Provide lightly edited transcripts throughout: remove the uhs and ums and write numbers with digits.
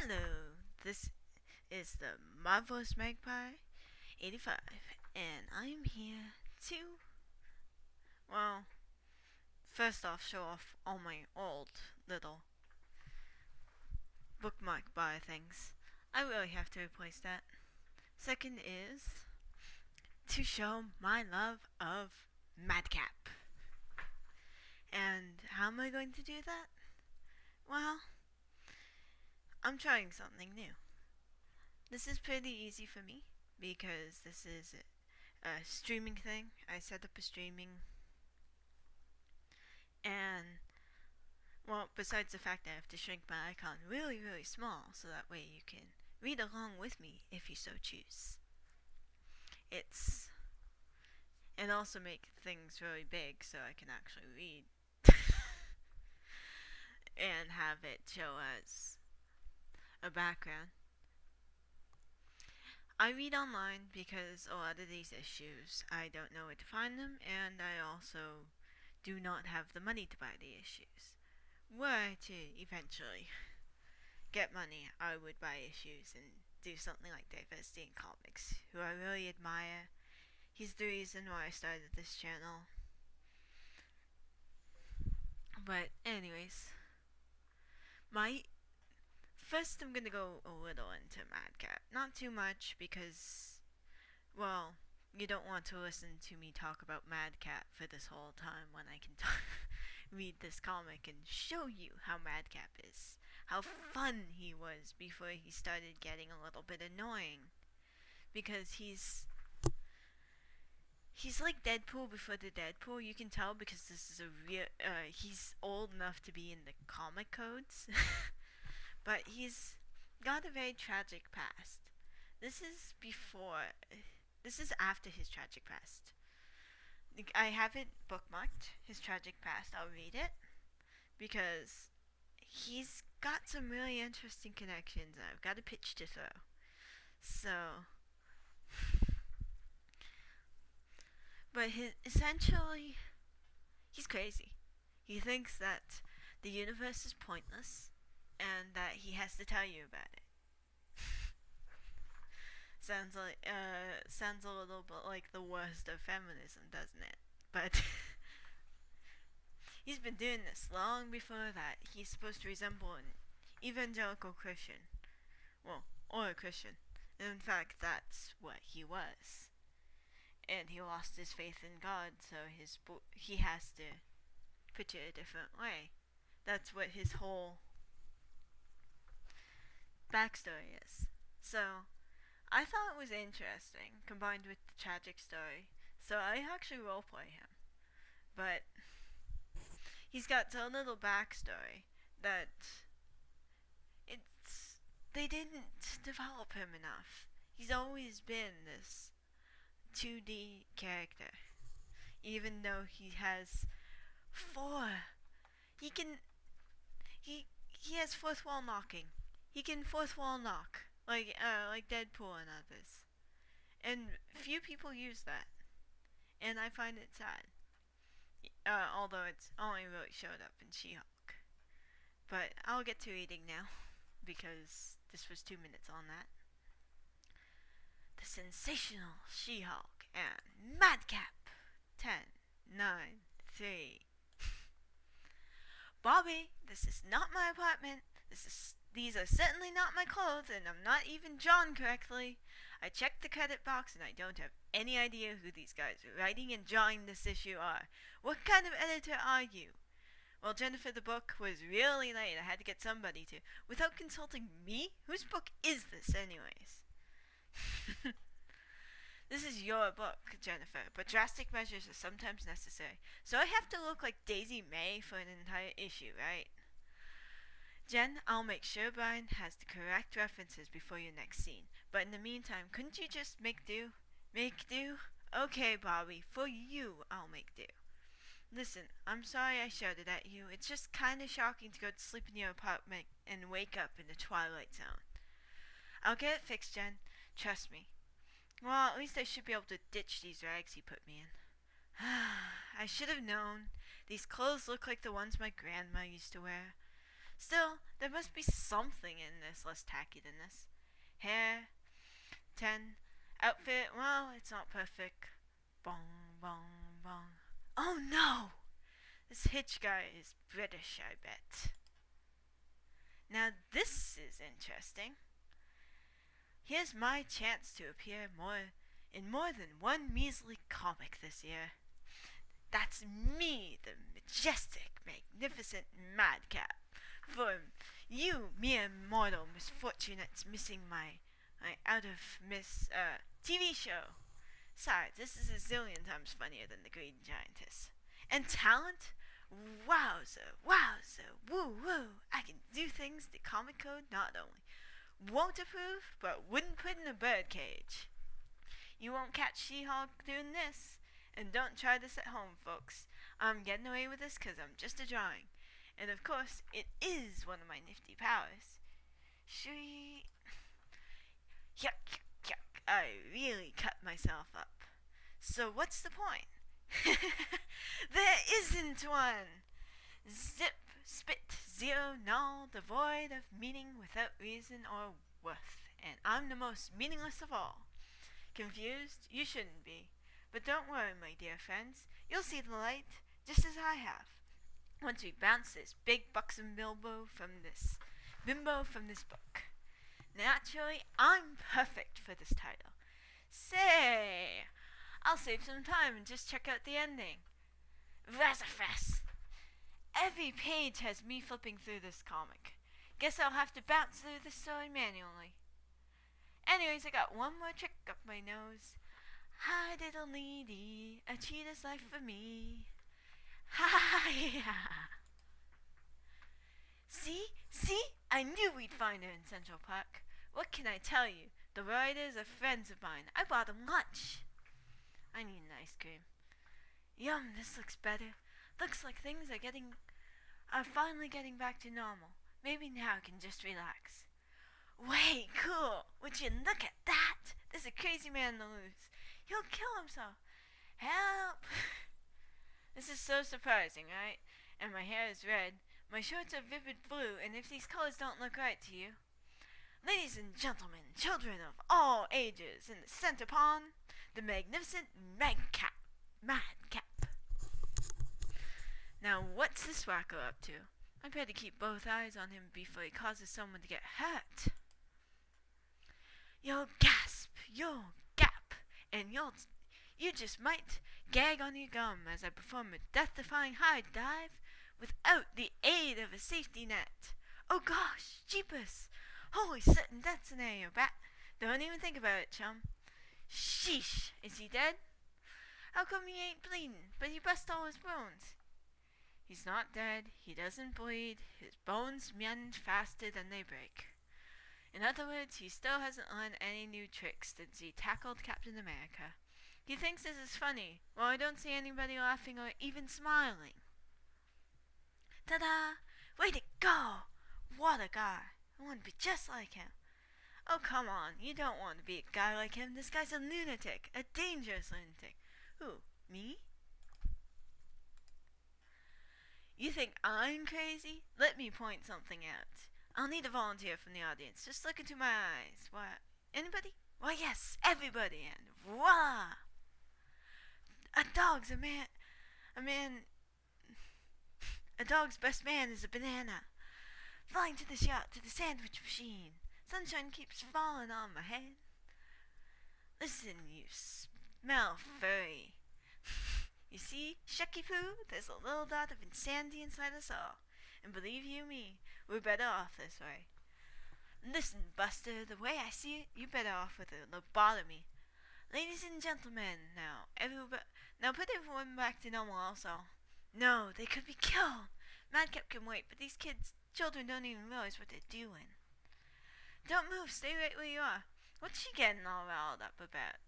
Hello, this is the Marvelous Magpie 85, and I'm here to, well, first off, show off all my old little bookmark bar things. I really have to replace that. Second is to show my love of Madcap. And how am I going to do that? Well, I'm trying something new. This is pretty easy for me because this is a streaming thing. I set up a streaming, and well, besides the fact that I have to shrink my icon really, really small so that way you can read along with me if you so choose. And also make things really big so I can actually read and have it show as a background. I read online because a lot of these issues I don't know where to find them, and I also do not have the money to buy the issues. Were I to eventually get money, I would buy issues and do something like Diversity in Comics, who I really admire. He's the reason why I started this channel. But anyways, first I'm gonna go a little into Madcap. Not too much because, well, you don't want to listen to me talk about Madcap for this whole time when I can read this comic and show you how Madcap is. How fun he was before he started getting a little bit annoying. Because he's like Deadpool before the Deadpool. You can tell because this is a real. He's old enough to be in the comic codes, but he's got a very tragic past. This is before. This is after his tragic past. I have it bookmarked. His tragic past. I'll read it because he's got some really interesting connections. I've got a pitch to throw. So. But essentially, he's crazy. He thinks that the universe is pointless and that he has to tell you about it. sounds a little bit like the worst of feminism, doesn't it? But he's been doing this long before that. He's supposed to resemble an evangelical Christian. Well, or a Christian. In fact, that's what he was. And he lost his faith in God, so he has to put it a different way. That's what his whole backstory is. So, I thought it was interesting, combined with the tragic story. So I actually roleplay him. But he's got so little backstory that they didn't develop him enough. He's always been this 2D character. Even though he has 4. He has fourth wall knocking. He can fourth wall knock. Like Deadpool and others. And few people use that. And I find it sad. Although it's only really showed up in She-Hulk. But I'll get to reading now. Because this was 2 minutes on that. The Sensational She-Hulk and Madcap. 10, 9, 3. Bobby, this is not my apartment. These are certainly not my clothes, and I'm not even drawn correctly. I checked the credit box, and I don't have any idea who these guys writing and drawing this issue are. What kind of editor are you? Well, Jennifer, the book was really late. I had to get somebody to. Without consulting me? Whose book is this, anyways? This is your book, Jennifer, but drastic measures are sometimes necessary. So I have to look like Daisy May for an entire issue, right? Jen, I'll make sure Brian has the correct references before your next scene. But in the meantime, couldn't you just make do? Make do? Okay, Bobby, for you, I'll make do. Listen, I'm sorry I shouted at you. It's just kinda shocking to go to sleep in your apartment and wake up in the Twilight Zone. I'll get it fixed, Jen. Trust me. Well, at least I should be able to ditch these rags he put me in. I should have known. These clothes look like the ones my grandma used to wear. Still, there must be something in this less tacky than this. Hair, 10. Outfit, well, it's not perfect. Bong, bong, bong. Oh no! This Hitch guy is British, I bet. Now this is interesting. Here's my chance to appear in more than one measly comic this year. That's me, the majestic, magnificent Madcap. For you, mere mortal misfortunates, missing my out of miss TV show. Besides, this is a zillion times funnier than the Green Giantess. And talent? Wowza, wowza, woo woo. I can do things the comic code not only won't approve, but wouldn't put in a birdcage. You won't catch She-Hulk doing this. And don't try this at home, folks. I'm getting away with this because I'm just a drawing. And of course, it is one of my nifty powers. Yuck, yuck. I really cut myself up. So what's the point? There isn't one! Zip, spit, zero, null, devoid of meaning without reason or worth. And I'm the most meaningless of all. Confused? You shouldn't be. But don't worry, my dear friends. You'll see the light, just as I have. Once we bounce this big buxom bimbo from this book. Naturally, I'm perfect for this title. Say, I'll save some time and just check out the ending. Razafas! Every page has me flipping through this comic. Guess I'll have to bounce through the story manually. Anyways, I got one more trick up my nose. Hi, diddle needy, a cheetah's life for me. Ha yeah. See? I knew we'd find her in Central Park. What can I tell you? The writers are friends of mine. I bought them lunch. I need an ice cream. Yum, this looks better. Looks like things are finally getting back to normal. Maybe now I can just relax. Way cool! Would you look at that? There's a crazy man in the loose. He'll kill himself. Help! This is so surprising, right? And my hair is red. My shorts are vivid blue, and if these colors don't look right to you. Ladies and gentlemen, children of all ages, in the center pond, the magnificent Madcap. Now, what's this wacko up to? I better keep both eyes on him before he causes someone to get hurt. You'll gasp, you'll gap, and you just might gag on your gum as I perform a death-defying high dive without the aid of a safety net. Oh gosh, jeepers! Holy sudden death scenario, bat! Don't even think about it, chum. Sheesh! Is he dead? How come he ain't bleeding, but he bust all his bones? He's not dead, he doesn't bleed, his bones mend faster than they break. In other words, he still hasn't learned any new tricks since he tackled Captain America. He thinks this is funny, while I don't see anybody laughing or even smiling. Ta-da! Way to go! What a guy! I want to be just like him. Oh, come on, you don't want to be a guy like him. This guy's a lunatic, a dangerous lunatic. Who, me? You think I'm crazy? Let me point something out. I'll need a volunteer from the audience. Just look into my eyes. What? Anybody? Why, yes, everybody. And voila! A dog's a man. A dog's best man is a banana. Flying to the shop, to the sandwich machine. Sunshine keeps falling on my head. Listen, you smell furry. You see, Shucky Poo, there's a little dot of insanity inside us all. And believe you me, we're better off this way. Listen, Buster, the way I see it, you're better off with a lobotomy. Ladies and gentlemen, now put everyone back to normal also. No, they could be killed. Madcap can wait, but these children don't even realize what they're doing. Don't move, stay right where you are. What's she getting all riled up about?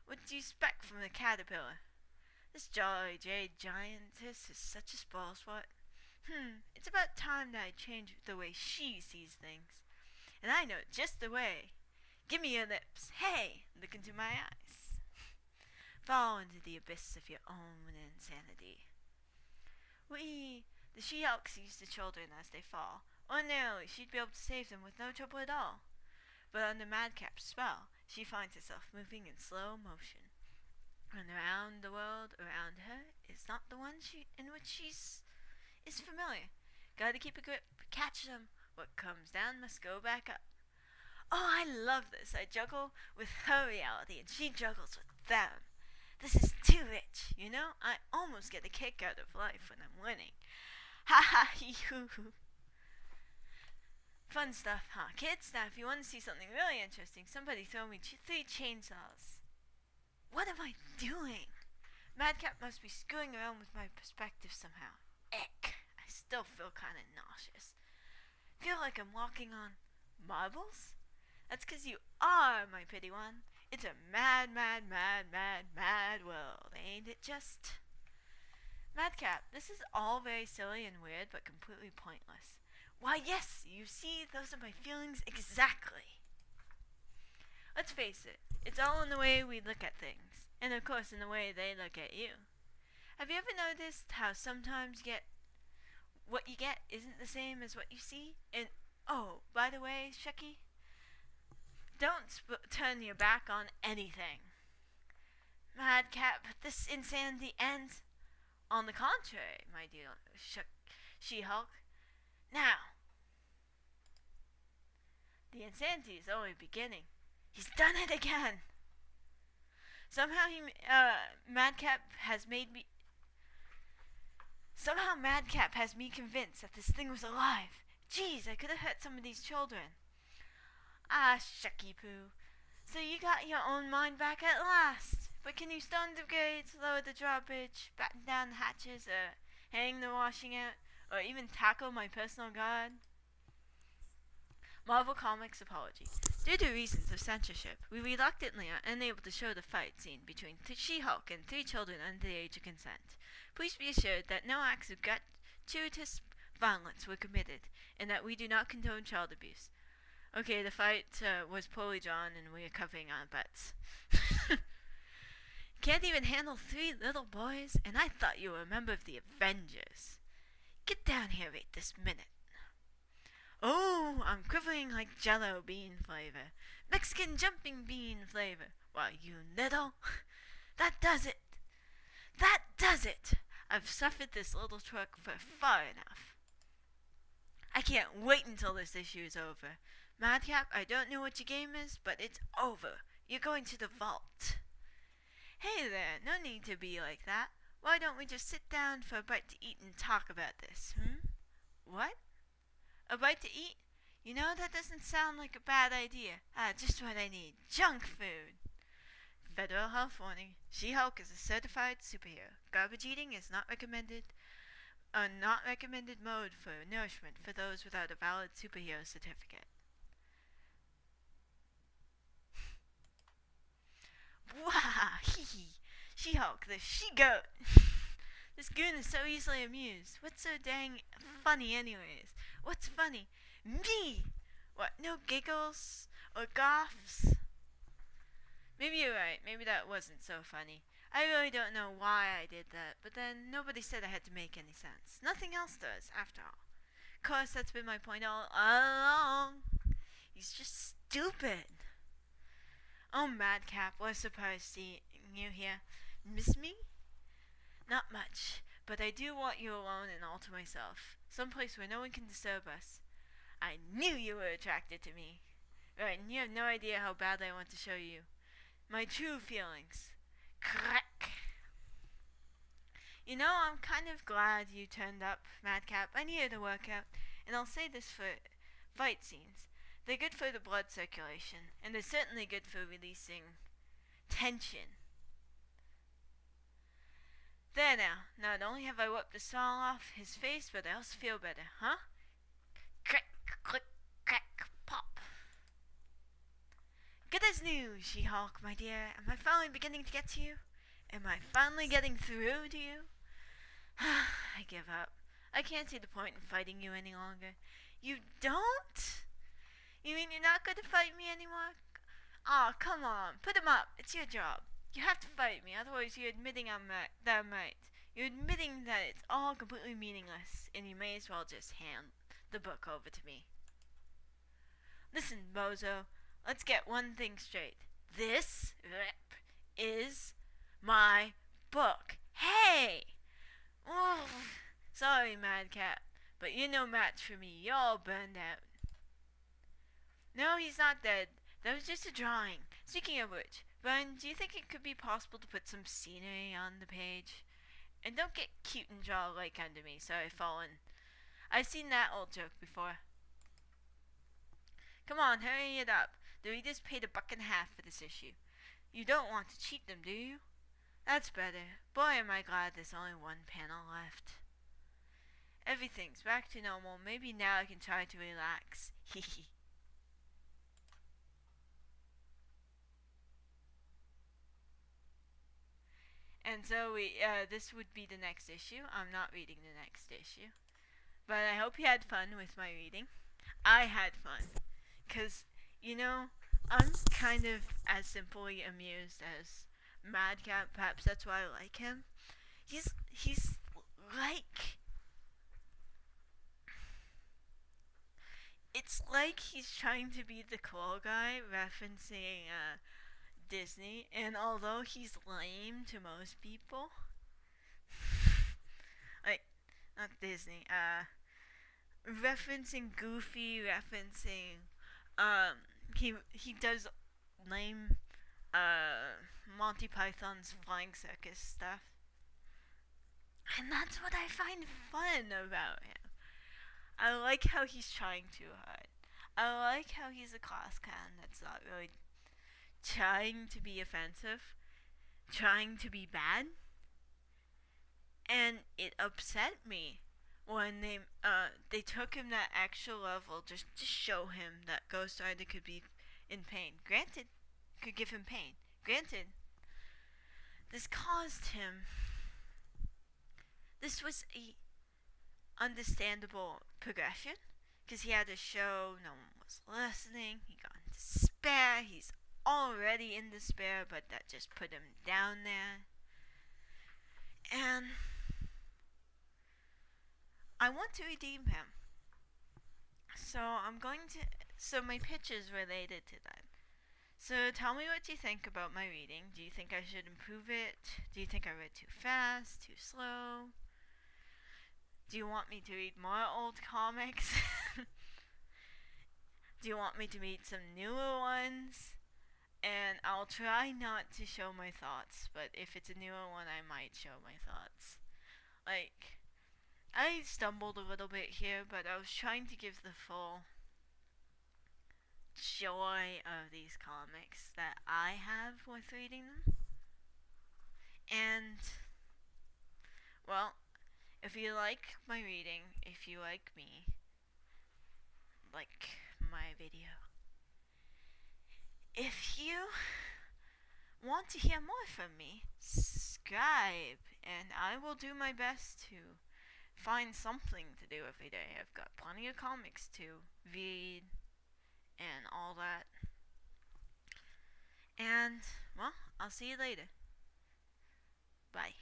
What do you expect from the caterpillar? This jolly jade giantess is such a spoilsport. It's about time that I change the way she sees things. And I know just the way. Give me your lips. Hey, look into my eyes. Fall into the abyss of your own insanity. The She-Hulk sees the children as they fall, Ordinarily, she'd be able to save them with no trouble at all. But under Madcap's spell, she finds herself moving in slow motion. And around the world around her is not the one in which she's is familiar. Gotta keep a grip, catch them. What comes down must go back up. Oh, I love this. I juggle with her reality and she juggles with them. This is too rich, you know? I almost get a kick out of life when I'm winning. Ha ha hee hoo hoo. Fun stuff, huh, kids? Now, if you want to see something really interesting, somebody throw me 3 chainsaws. What am I doing? Madcap must be screwing around with my perspective somehow. Ick. I still feel kind of nauseous. Feel like I'm walking on marbles? That's 'cause you are, my pretty one. It's a mad, mad, mad, mad, mad world, ain't it just? Madcap, this is all very silly and weird, but completely pointless. Why, yes, you see, those are my feelings exactly. Let's face it, it's all in the way we look at things, and of course in the way they look at you. Have you ever noticed how sometimes what you get isn't the same as what you see? And, oh, by the way, Shucky, don't turn your back on anything. Madcap, this insanity ends. On the contrary, my dear She-Hulk. Now, the insanity is only beginning. He's done it again. Somehow Madcap has me convinced that this thing was alive. Jeez, I could have hurt some of these children. Ah, shucky poo. So you got your own mind back at last. But can you stone the grades, lower the drawbridge, batten down the hatches, or hang the washing out, or even tackle my personal guard? Marvel Comics apology. Due to reasons of censorship, we reluctantly are unable to show the fight scene between She-Hulk and 3 children under the age of consent. Please be assured that no acts of gratuitous violence were committed, and that we do not condone child abuse. Okay, the fight was poorly drawn, and we are covering our butts. Can't even handle 3 little boys, and I thought you were a member of the Avengers. Get down here right this minute. Oh, I'm quivering like Jello bean flavor. Mexican jumping bean flavor. Why, you little... That does it. That does it. I've suffered this little truck for far enough. I can't wait until this issue is over. Madcap, I don't know what your game is, but it's over. You're going to the vault. Hey there, no need to be like that. Why don't we just sit down for a bite to eat and talk about this, What? A bite to eat? You know, that doesn't sound like a bad idea. Just what I need. Junk food. Federal health warning. She-Hulk is a certified superhero. Garbage eating is not recommended. A not recommended mode for nourishment for those without a valid superhero certificate. Wah! Hee hee! She-Hulk, the she-goat! This goon is so easily amused. What's so dang funny anyways? What's funny? Me! What, no giggles? Or goffs? Maybe you're right. Maybe that wasn't so funny. I really don't know why I did that, but then nobody said I had to make any sense. Nothing else does, after all. Of course, that's been my point all along. He's just stupid. Oh, Madcap, what a surprise seeing you here. Miss me? Not much, but I do want you alone and all to myself. Someplace where no one can disturb us. I knew you were attracted to me. Right, and you have no idea how badly I want to show you my true feelings. Crack. You know, I'm kind of glad you turned up, Madcap. I needed a workout, and I'll say this for fight scenes. They're good for the blood circulation, and they're certainly good for releasing tension. There now. Not only have I wiped the salt off his face, but I also feel better, huh? Crack, click, crack, pop. Good as new, She-Hulk, my dear. Am I finally beginning to get to you? Am I finally getting through to you? I give up. I can't see the point in fighting you any longer. You don't? You mean you're not going to fight me anymore? Aw, come on. Put him up. It's your job. You have to fight me, otherwise you're admitting that I'm right. You're admitting that it's all completely meaningless, and you may as well just the book over to me. Listen, bozo, let's get one thing straight. This is my book. Hey! Oof. Sorry, Madcap, but you're no match for me. You're all burned out. No, he's not dead. That was just a drawing. Speaking of which, Brian, do you think it could be possible to put some scenery on the page? And don't get cute and draw a like under me. Sorry, Fallen. I've seen that old joke before. Come on, hurry it up. The readers paid $1.50 for this issue. You don't want to cheat them, do you? That's better. Boy, am I glad there's only one panel left. Everything's back to normal. Maybe now I can try to relax. Hehe. And so this would be the next issue. I'm not reading the next issue. But I hope you had fun with my reading. I had fun. Because, I'm kind of as simply amused as Madcap. Perhaps that's why I like him. He's like... It's like he's trying to be the cool guy, referencing Disney, and although he's lame to most people, like, not Disney, referencing Goofy, referencing, he does lame, Monty Python's Flying Circus stuff, and that's what I find fun about him. I like how he's trying too hard. I like how he's a class clown that's not really trying to be offensive, trying to be bad, and it upset me when they took him that extra level just to show him that Ghost Rider could be in pain. Granted, could give him pain. Granted, this caused him. This was a understandable progression because he had a show, no one was listening. He got in despair. He's already in despair, but that just put him down there. And I want to redeem him. So my pitch is related to that. So tell me what you think about my reading. Do you think I should improve it? Do you think I read too fast, too slow? Do you want me to read more old comics? Do you want me to read some newer ones? And I'll try not to show my thoughts, but if it's a newer one, I might show my thoughts. Like, I stumbled a little bit here, but I was trying to give the full joy of these comics that I have with reading them. And, well, if you like my reading, if you like me, like my video, if you want to hear more from me, subscribe, and I will do my best to find something to do every day. I've got plenty of comics to read and all that. And, well, I'll see you later. Bye.